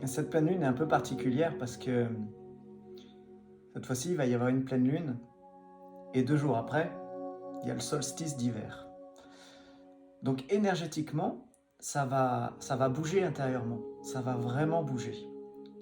cette pleine lune est un peu particulière parce que cette fois-ci, il va y avoir une pleine lune et 2 jours après, il y a le solstice d'hiver. Donc énergétiquement, ça va bouger intérieurement, ça va vraiment bouger.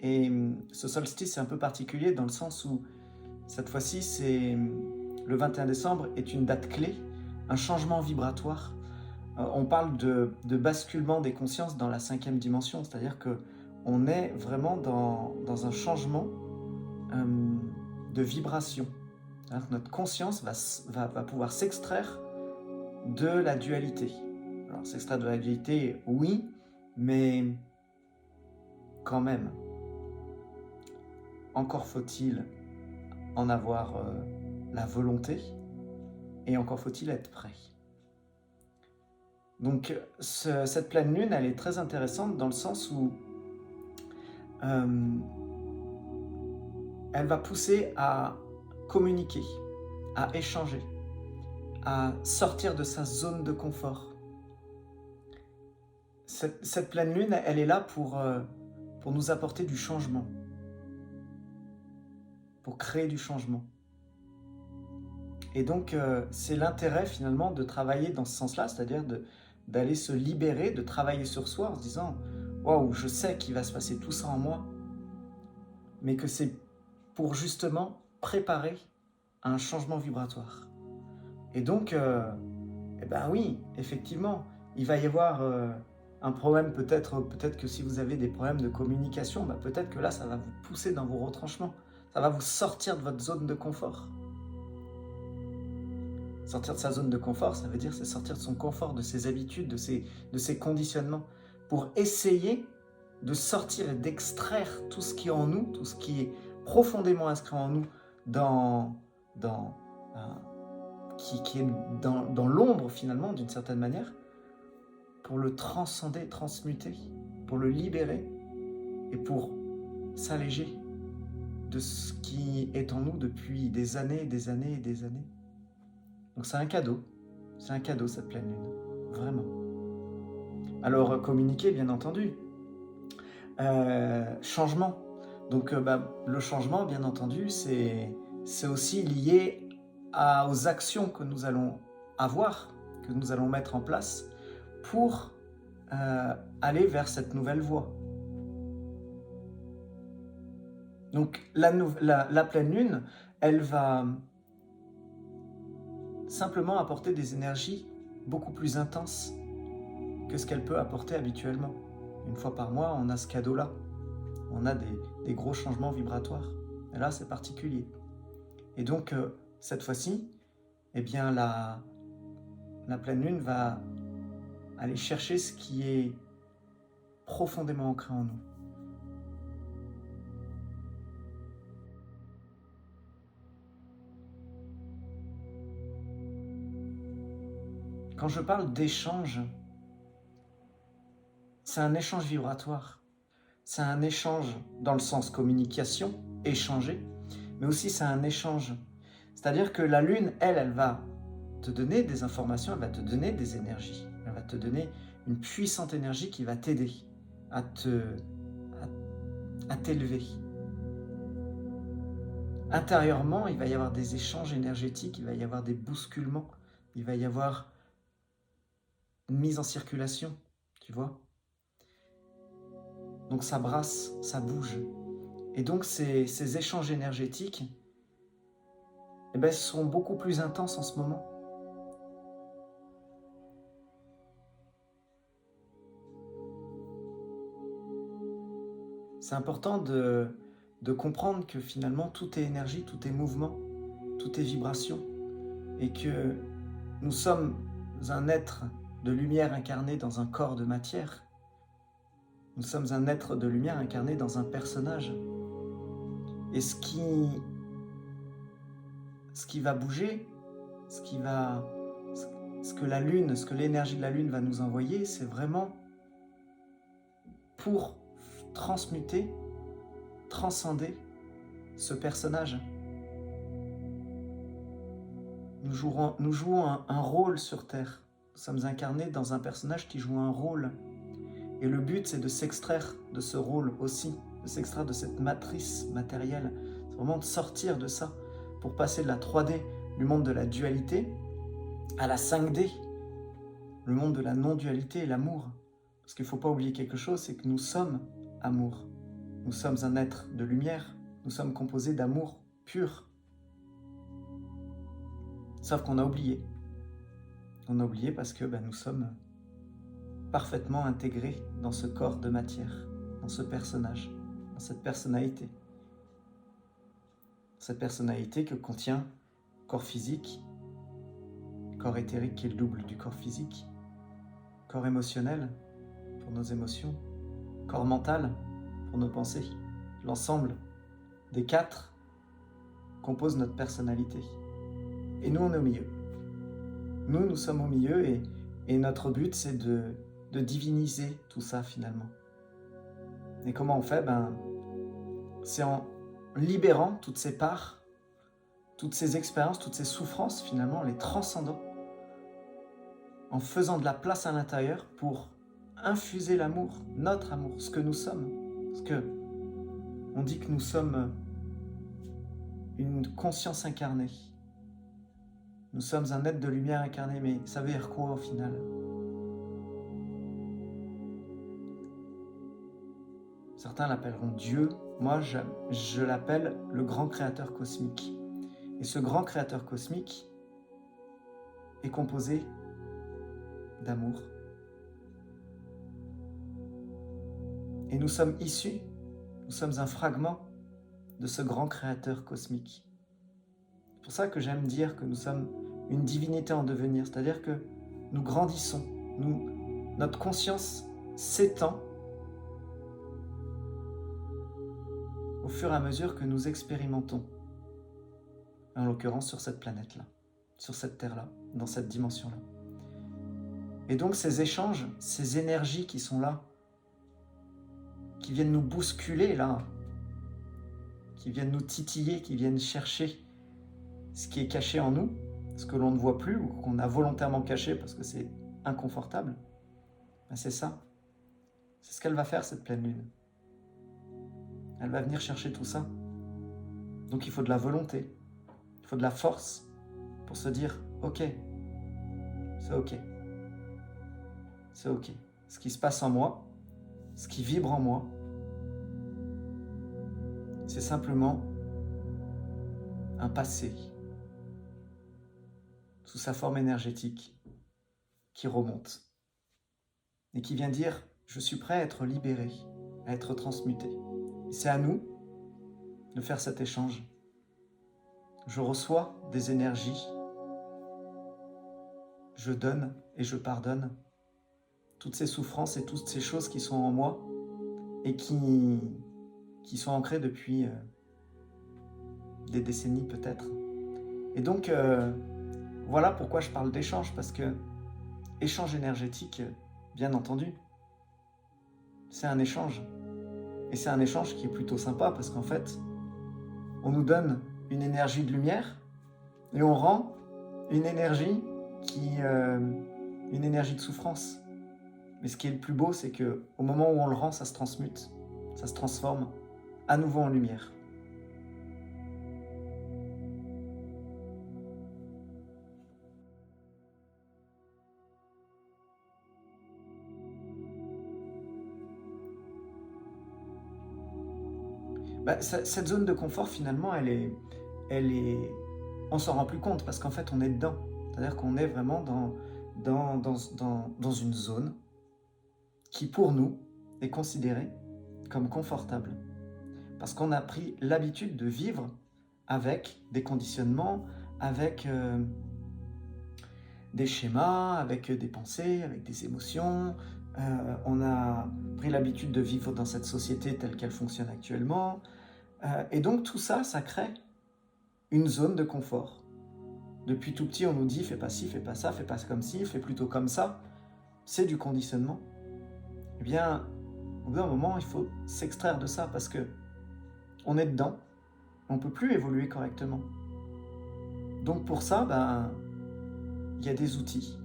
Et ce solstice est un peu particulier dans le sens où cette fois-ci, le 21 décembre est une date clé, un changement vibratoire. On parle de basculement des consciences dans la 5e dimension, c'est-à-dire qu'on est vraiment dans un changement de vibration. C'est-à-dire que notre conscience va pouvoir s'extraire de la dualité. Alors, s'extraire de la dualité, oui, mais quand même, encore faut-il en avoir la volonté, et encore faut-il être prêt. Donc, cette pleine lune, elle est très intéressante dans le sens où elle va pousser à communiquer, à échanger, à sortir de sa zone de confort. Cette pleine lune, elle est là pour nous apporter du changement, pour créer du changement. Et donc, c'est l'intérêt finalement de travailler dans ce sens-là, c'est-à-dire d'aller se libérer, de travailler sur soi en se disant « Waouh, je sais qu'il va se passer tout ça en moi », mais que c'est pour justement préparer un changement vibratoire. Et donc, eh ben oui, effectivement, il va y avoir un problème, peut-être que si vous avez des problèmes de communication, bah peut-être que là, ça va vous pousser dans vos retranchements, ça va vous sortir de votre zone de confort. Sortir de sa zone de confort, ça veut dire c'est sortir de son confort, de ses habitudes, de ses conditionnements, pour essayer de sortir et d'extraire tout ce qui est en nous, tout ce qui est profondément inscrit en nous, qui est dans l'ombre finalement, d'une certaine manière, pour le transcender, transmuter, pour le libérer et pour s'alléger de ce qui est en nous depuis des années, des années et des années. Donc c'est un cadeau cette pleine lune, vraiment. Alors communiquer, bien entendu. Changement. Donc le changement, bien entendu, c'est aussi lié aux actions que nous allons avoir, que nous allons mettre en place pour aller vers cette nouvelle voie. Donc la pleine lune, elle va simplement apporter des énergies beaucoup plus intenses que ce qu'elle peut apporter habituellement. Une fois par mois, on a ce cadeau-là. On a des gros changements vibratoires. Et là, c'est particulier. Et donc, cette fois-ci, eh bien, la pleine lune va aller chercher ce qui est profondément ancré en nous. Quand je parle d'échange, c'est un échange vibratoire. C'est un échange dans le sens communication, échanger, mais aussi c'est un échange. C'est-à-dire que la lune, elle va te donner des informations, elle va te donner des énergies. Elle va te donner une puissante énergie qui va t'aider à t'élever. Intérieurement, il va y avoir des échanges énergétiques, il va y avoir des bousculements, il va y avoir une mise en circulation, tu vois. Donc ça brasse, ça bouge. Et donc ces échanges énergétiques, eh ben, sont beaucoup plus intenses en ce moment. C'est important de comprendre que finalement tout est énergie, tout est mouvement, tout est vibration, et que nous sommes un être de lumière incarné dans un corps de matière. Nous sommes un être de lumière incarné dans un personnage. Et ce qui va bouger, ce que la lune, ce que l'énergie de la lune va nous envoyer, c'est vraiment pour transmuter, transcender ce personnage. Nous jouons un rôle sur Terre. Nous sommes incarnés dans un personnage qui joue un rôle. Et le but, c'est de s'extraire de ce rôle aussi, de s'extraire de cette matrice matérielle. C'est vraiment de sortir de ça pour passer de la 3D, du monde de la dualité, à la 5D, le monde de la non-dualité et l'amour. Parce qu'il ne faut pas oublier quelque chose, c'est que nous sommes amour. Nous sommes un être de lumière, nous sommes composés d'amour pur. Sauf qu'on a oublié. On a oublié parce que nous sommes parfaitement intégrés dans ce corps de matière, dans ce personnage, dans cette personnalité. Cette personnalité que contient corps physique, corps éthérique qui est le double du corps physique, corps émotionnel pour nos émotions, corps mental pour nos pensées. L'ensemble des 4 compose notre personnalité. Et nous, on est au milieu. Nous sommes au milieu et notre but, c'est de diviniser tout ça finalement. Et comment on fait? C'est en libérant toutes ces parts, toutes ces expériences, toutes ces souffrances finalement, en les transcendant, en faisant de la place à l'intérieur pour infuser l'amour, notre amour, ce que nous sommes. Parce que on dit que nous sommes une conscience incarnée. Nous sommes un être de lumière incarné, mais ça veut dire quoi au final? Certains l'appelleront Dieu, moi je l'appelle le grand créateur cosmique. Et ce grand créateur cosmique est composé d'amour. Et nous sommes issus, nous sommes un fragment de ce grand créateur cosmique. C'est pour ça que j'aime dire que nous sommes une divinité en devenir, c'est-à-dire que nous grandissons, notre conscience s'étend au fur et à mesure que nous expérimentons, en l'occurrence sur cette planète-là, sur cette terre-là, dans cette dimension-là. Et donc ces échanges, ces énergies qui sont là, qui viennent nous bousculer là, qui viennent nous titiller, qui viennent chercher ce qui est caché en nous, ce que l'on ne voit plus ou qu'on a volontairement caché parce que c'est inconfortable, c'est ça. C'est ce qu'elle va faire cette pleine lune. Elle va venir chercher tout ça. Donc il faut de la volonté, il faut de la force pour se dire ok, c'est ok. C'est ok. Ce qui se passe en moi, ce qui vibre en moi, c'est simplement un passé sous sa forme énergétique qui remonte et qui vient dire je suis prêt à être libéré, à être transmuté. Et c'est à nous de faire cet échange. Je reçois des énergies, je donne et je pardonne toutes ces souffrances et toutes ces choses qui sont en moi et qui sont ancrées depuis des décennies peut-être. Et donc, voilà pourquoi je parle d'échange, parce que échange énergétique, bien entendu, c'est un échange. Et c'est un échange qui est plutôt sympa, parce qu'en fait, on nous donne une énergie de lumière et on rend une énergie une énergie de souffrance. Mais ce qui est le plus beau, c'est que au moment où on le rend, ça se transmute, ça se transforme à nouveau en lumière. Cette zone de confort, finalement, on s'en rend plus compte parce qu'en fait, on est dedans. C'est-à-dire qu'on est vraiment dans une zone qui, pour nous, est considérée comme confortable. Parce qu'on a pris l'habitude de vivre avec des conditionnements, avec des schémas, avec des pensées, avec des émotions. On a pris l'habitude de vivre dans cette société telle qu'elle fonctionne actuellement. Et donc tout ça, ça crée une zone de confort. Depuis tout petit, on nous dit « fais pas ci, fais pas ça, fais pas comme ci, fais plutôt comme ça ». C'est du conditionnement. Eh bien, au bout d'un moment, il faut s'extraire de ça parce que on est dedans, on ne peut plus évoluer correctement. Donc pour ça, il y a des outils.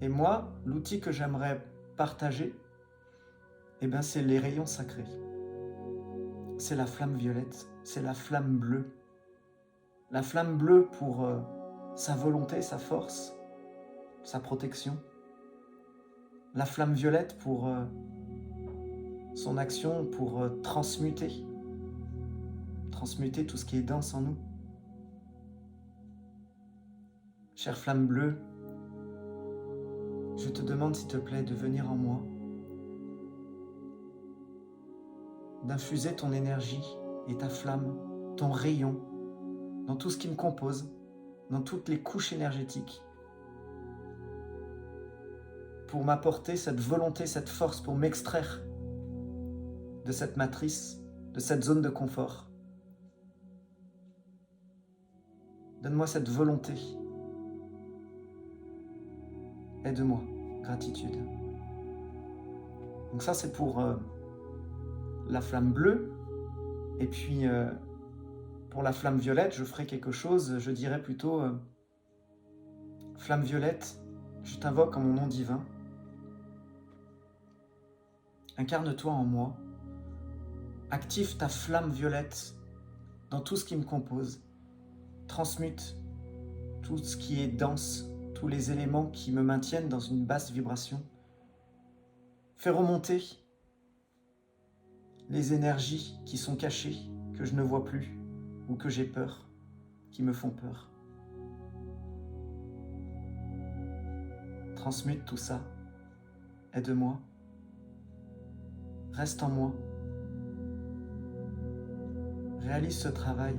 Et moi, l'outil que j'aimerais partager, eh bien c'est les rayons sacrés. C'est la flamme violette, c'est la flamme bleue. La flamme bleue pour sa volonté, sa force, sa protection. La flamme violette pour son action, pour transmuter tout ce qui est dense en nous. Chère flamme bleue, je te demande s'il te plaît de venir en moi, d'infuser ton énergie et ta flamme, ton rayon, dans tout ce qui me compose, dans toutes les couches énergétiques, pour m'apporter cette volonté, cette force, pour m'extraire de cette matrice, de cette zone de confort. Donne-moi cette volonté. Aide-moi, gratitude. Donc ça, c'est pour la flamme bleue. Et puis, pour la flamme violette, je ferai quelque chose, je dirais plutôt flamme violette, je t'invoque en mon nom divin. Incarne-toi en moi. Active ta flamme violette dans tout ce qui me compose. Transmute tout ce qui est dense, tous les éléments qui me maintiennent dans une basse vibration. Fais remonter les énergies qui sont cachées, que je ne vois plus, ou que j'ai peur, qui me font peur. Transmute tout ça. Aide-moi. Reste en moi. Réalise ce travail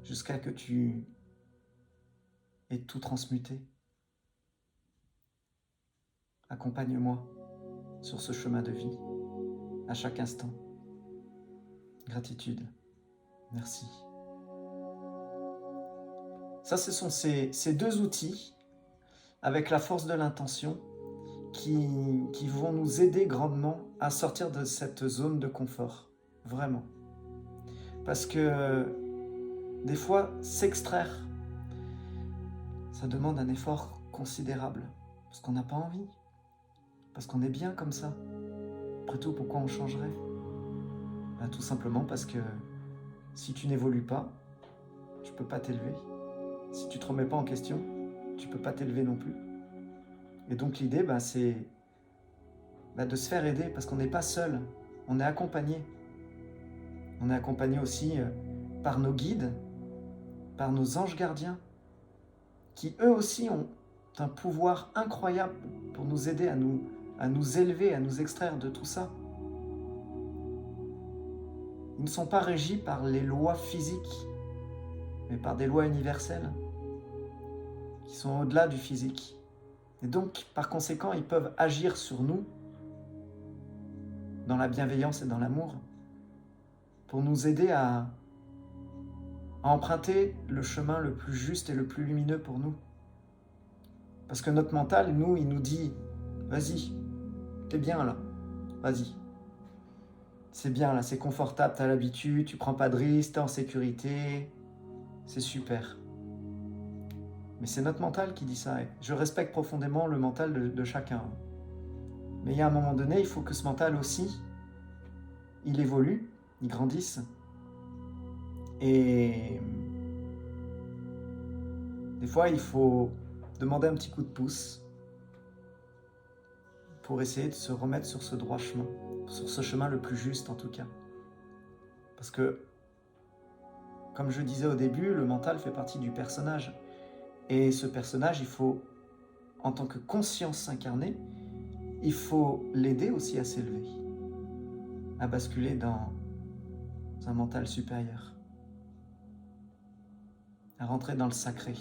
jusqu'à que tu aies tout transmuté. Accompagne-moi sur ce chemin de vie, à chaque instant. Gratitude. Merci. Ça, ce sont ces deux outils, avec la force de l'intention, qui vont nous aider grandement à sortir de cette zone de confort. Vraiment. Parce que des fois, s'extraire, ça demande un effort considérable. Parce qu'on n'a pas envie. Parce qu'on est bien comme ça. Après tout, pourquoi on changerait ? Ben, tout simplement parce que si tu n'évolues pas, tu ne peux pas t'élever. Si tu ne te remets pas en question, tu ne peux pas t'élever non plus. Et donc l'idée, c'est de se faire aider parce qu'on n'est pas seul, on est accompagné. On est accompagné aussi par nos guides, par nos anges gardiens, qui eux aussi ont un pouvoir incroyable pour nous aider à nous élever, à nous extraire de tout ça. Ils ne sont pas régis par les lois physiques, mais par des lois universelles, qui sont au-delà du physique. Et donc, par conséquent, ils peuvent agir sur nous, dans la bienveillance et dans l'amour, pour nous aider à emprunter le chemin le plus juste et le plus lumineux pour nous. Parce que notre mental, il nous dit « Vas-y, t'es bien là, vas-y. C'est bien là, c'est confortable, t'as l'habitude, tu prends pas de risques, t'es en sécurité, c'est super. » Mais c'est notre mental qui dit ça. Et je respecte profondément le mental de chacun. Mais il y a un moment donné, il faut que ce mental aussi, il évolue, il grandisse. Et des fois, il faut demander un petit coup de pouce pour essayer de se remettre sur ce droit chemin, sur ce chemin le plus juste en tout cas. Parce que, comme je disais au début, le mental fait partie du personnage. Et ce personnage, il faut, en tant que conscience incarnée, il faut l'aider aussi à s'élever, à basculer dans un mental supérieur, à rentrer dans le sacré.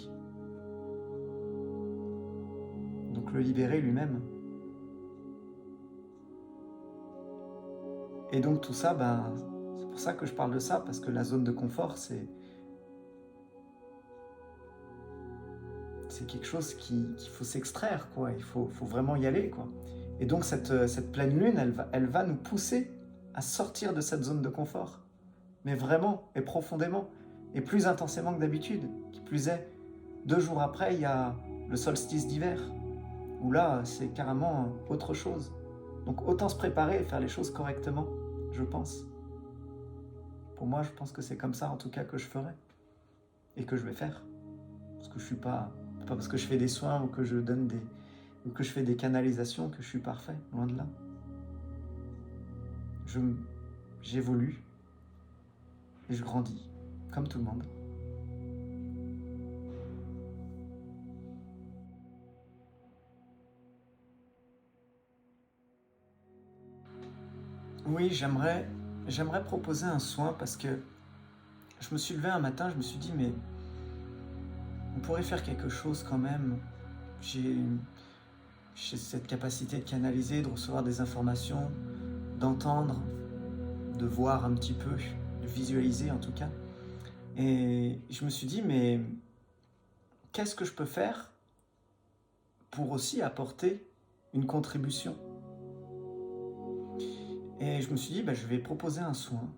Donc le libérer lui-même. Et donc tout ça, c'est pour ça que je parle de ça, parce que la zone de confort, c'est quelque chose qu'il faut s'extraire, quoi. Il faut vraiment y aller, quoi. Et donc cette pleine lune, elle va nous pousser à sortir de cette zone de confort. Mais vraiment, et profondément, et plus intensément que d'habitude. Qui plus est, 2 jours après, il y a le solstice d'hiver, où là, c'est carrément autre chose. Donc autant se préparer et faire les choses correctement, je pense. Pour moi, je pense que c'est comme ça, en tout cas, que je ferai. Et que je vais faire. Parce que je suis pas parce que je fais des soins ou que je donne ou que je fais des canalisations que je suis parfait, loin de là. J'évolue et je grandis, comme tout le monde. Oui, j'aimerais proposer un soin parce que je me suis levé un matin, je me suis dit, mais on pourrait faire quelque chose quand même. J'ai cette capacité de canaliser, de recevoir des informations, d'entendre, de voir un petit peu, de visualiser en tout cas. Et je me suis dit, mais qu'est-ce que je peux faire pour aussi apporter une contribution? Et je me suis dit, je vais proposer un soin.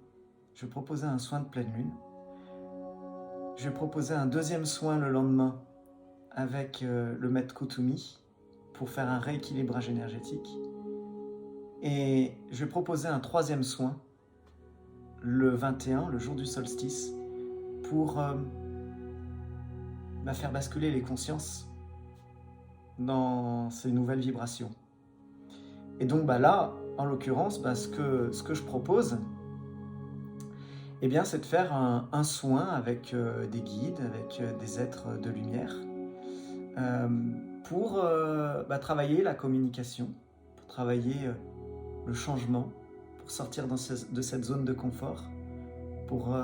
Je vais proposer un soin de pleine lune. Je vais proposer un deuxième soin le lendemain avec le maître Kotumi pour faire un rééquilibrage énergétique. Et je vais proposer un troisième soin le 21, le jour du solstice, pour faire basculer les consciences dans ces nouvelles vibrations. Et donc là, en l'occurrence, ce que je propose, c'est de faire un soin avec des guides, avec des êtres de lumière, pour travailler la communication, pour travailler le changement, pour sortir de cette zone de confort, pour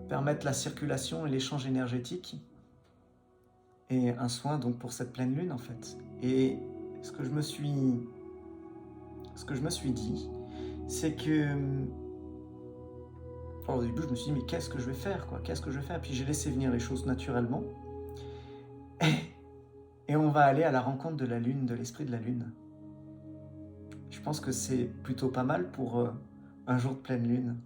permettre la circulation et l'échange énergétique, et un soin donc pour cette pleine lune en fait. Et ce que je me suis dit, c'est que au début je me suis dit mais qu'est-ce que je vais faire quoi, qu'est-ce que je vais faire, puis j'ai laissé venir les choses naturellement, et on va aller à la rencontre de la lune, de l'esprit de la lune. Je pense que c'est plutôt pas mal pour un jour de pleine lune.